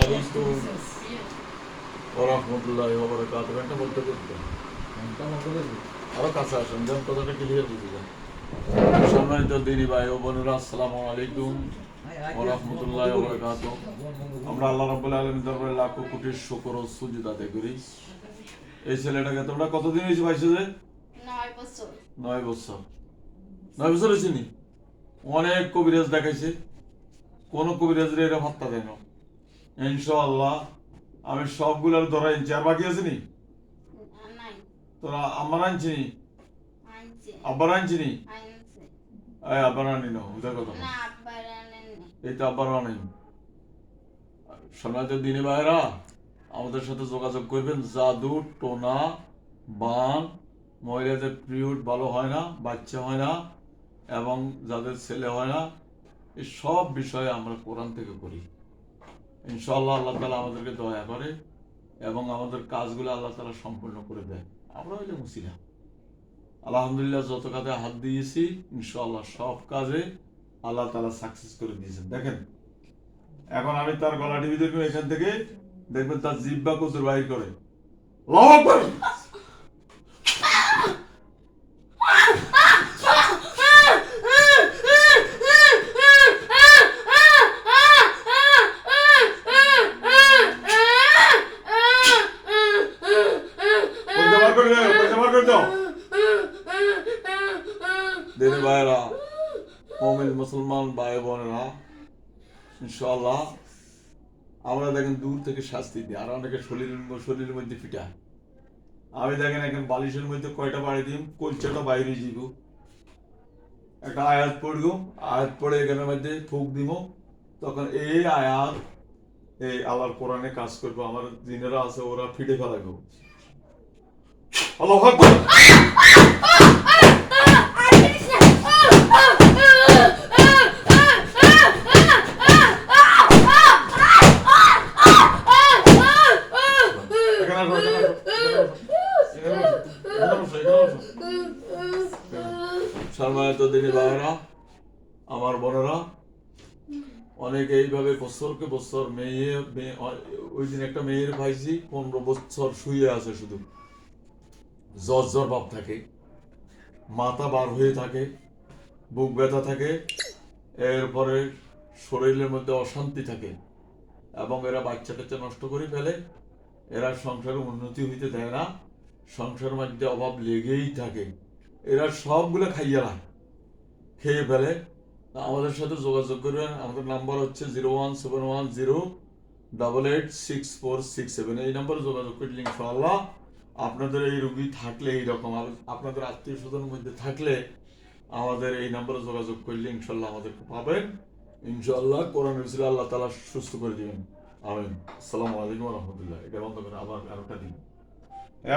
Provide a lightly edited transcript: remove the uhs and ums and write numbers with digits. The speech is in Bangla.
আলাইকুম ওয়া রাহমাতুল্লাহি ওয়া বারাকাতুহু। এটা বলতে করতে আরো কাছে আসেন, যেন কথাটা ক্লিয়ার বুঝে যান। সম্মানিত দিনী ভাই ও বোনেরা, আসসালামু আলাইকুম ওয়া রাহমাতুল্লাহি ওয়া বারাকাতুহু। আমরা আল্লাহ রাব্বুল আলামিনের দরবারে লাখো কোটি শুকর ও সুজুদ আদায় করি। এই ছেলেটাকে তোমরা কতদিন হয়েছে পাইছো যে? 9 বছর। 9 বছর। 9 বছর হয়েছে নি? অনেক কবিরাজ দেখাইছে, কোন কবিরাজের এরা ভাত্তা দেয় না। ইনশাআল্লাহ আমি সবগুলোর ধরা ইনছি। আর বাকি আছে নি? নাই। তোরা আমার আনছি নি? আনছে। আব্বার আনছি নি? আনছে। এই আব্বার আনি না, বুঝা কথা না। না আব্বার আনেন না। এই তো আব্বার আনি। সম্মানিত দিনী ভাইরা, আমাদের সাথে যোগাযোগ করবেন। জাদু, টোনা, বান, মহিলাদের পিরিয়ড ভালো হয় না, বাচ্চা হয় না, এবং যাদের ছেলে হয় না, এই সব বিষয়ে আমরা কোরআন থেকে করি। ইনশাআল্লাহ আল্লাহ তাআলা আমাদেরকে দয়া করে এবং আমাদের কাজগুলো আল্লাহ তাআলা সম্পূর্ণ করে দেয়। আমরা হইলে মুসিলা আলহামদুলিল্লাহ, যত কাজে হাত দিয়েছি ইনশাআল্লাহ সব কাজে আল্লাহ তাআলা সাকসেস করে দিয়েছেন। দেখেন, এখন আমি তার গলা টিভি দেখবেন, এখান থেকে দেখবেন তার জিহ্বা কচুর বাইর করে। আল্লাহু আকবার। পয়সা বার করে দাও, পয়সা বার করে দাও। দিনী ভাইরা, মুমিন মুসলমান ভাই বোনেরা, ইনশাআল্লাহ আমরা দেখেন দূর থেকে শাস্তি দিই, আর অনেকে শরীরের মধ্যে ফিটায়। আমি দেখেন এখন বালিশের মধ্যে কয়টা বাড়ি দিই, কলচাটা বাইরে যাব, একটা আয়াত পড়ব, আয়াত পড়ে এখানের মধ্যে ফুক দিব, তখন এই আয়াত এই আল্লাহর কোরআনে কাজ করবো। আমার দিনেরা আছে, ওরা ফিটে ফেলাবো। আল্লাহু আকবার। সম্মানিত দিনী ভাইরা, আমার বোনেরা, অনেকে এইভাবে বছরকে বছর ওই দিন একটা মেয়ের পাইছি 15 বছর শুয়ে আছে, শুধু জ্বর জ্বর ভাব থাকে, মাথা বার হয়ে থাকে, বুক ব্যথা থাকে, এরপরে শরীরের মধ্যে অশান্তি থাকে, এবং এরা বাচ্চা কাচ্চা নষ্ট করে ফেলে। এরা সংসারে উন্নতি হইতে দেয় না, সংসারের মধ্যে অভাব লেগেই থাকে। এরা সবগুলো খেয়ে ফেলে। আমাদের সাথে যোগাযোগ করবেন। আমাদের নাম্বার হচ্ছে 01710886467। এই নাম্বারে যোগাযোগ করলে ইনশাআল্লাহ আপনাদের এই রোগী থাকলে, এইরকম আপনাদের আত্মীয় স্বজনের মধ্যে থাকলে আমাদের এই নাম্বারে যোগাযোগ করলে ইনশাআল্লাহ আমাদেরকে পাবেন। ইনশাআল্লাহ কোরআন আল্লাহ তাআলা সুস্থ করে দিবেন। আমিন। আসসালামু আলাইকুম ওয়া রাহমাতুল্লাহ। এটা বন্ধ করে আবার আরেকটা দিন।